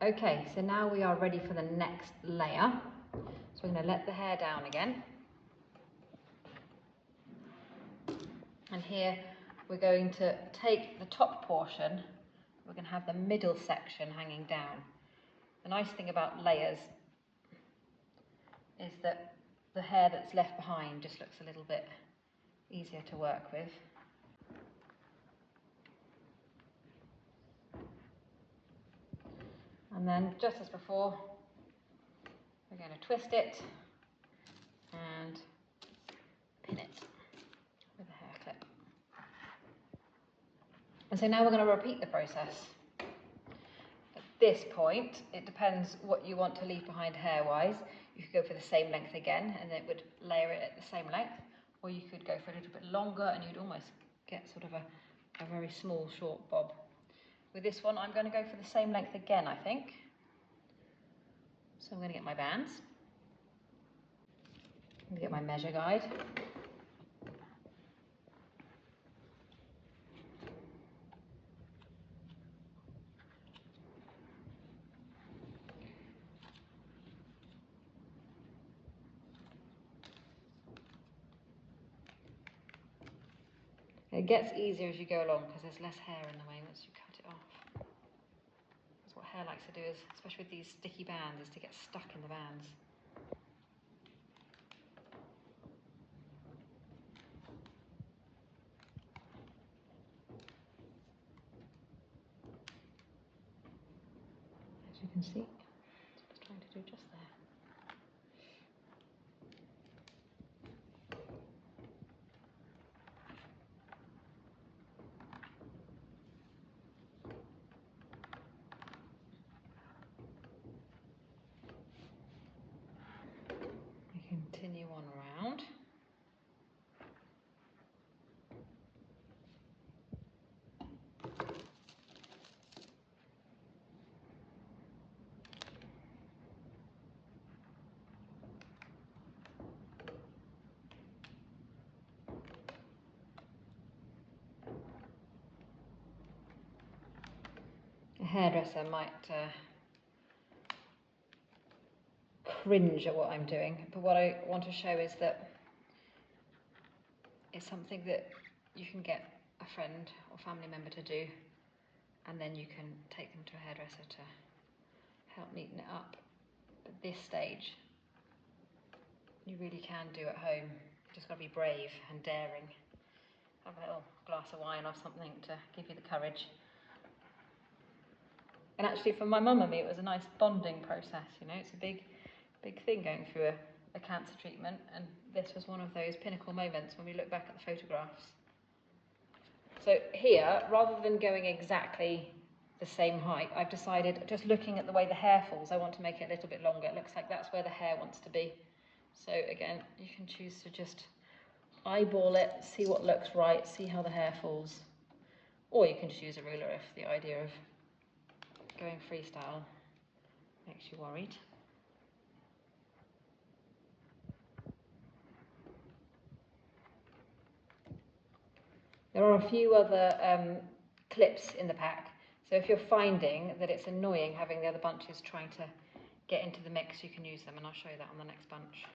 Okay, so now we are ready for the next layer. So we're going to let the hair down again. And here we're going to take the top portion, we're going to have the middle section hanging down. The nice thing about layers is that the hair that's left behind just looks a little bit easier to work with. And then, just as before, we're going to twist it and pin it with a hair clip. And so now we're going to repeat the process. At this point, it depends what you want to leave behind hair-wise. You could go for the same length again, and it would layer it at the same length, or you could go for a little bit longer, and you'd almost get sort of a very small, short bob. With this one, I'm going to go for the same length again, I think. So I'm going to get my bands. I'm going to get my measure guide. It gets easier as you go along because there's less hair in the way once you cut it off. That's what hair likes to do, is, especially with these sticky bands, is to get stuck in the bands. As you can see, it's what it's trying to do just there. Continue on around. A hairdresser might cringe at what I'm doing, but what I want to show is that it's something that you can get a friend or family member to do, and then you can take them to a hairdresser to help neaten it up. But this stage, you really can do at home. You just got to be brave and daring. Have a little glass of wine or something to give you the courage. And actually, for my mum and me, it was a nice bonding process. You know, it's a big thing going through a cancer treatment, and this was one of those pinnacle moments when we look back at the photographs. So here, rather than going exactly the same height, I've decided, just looking at the way the hair falls, I want to make it a little bit longer. It looks like that's where the hair wants to be. So again, you can choose to just eyeball it, see what looks right, see how the hair falls. Or you can just use a ruler if the idea of going freestyle makes you worried. There are a few other clips in the pack, so if you're finding that it's annoying having the other bunches trying to get into the mix, you can use them, and I'll show you that on the next bunch.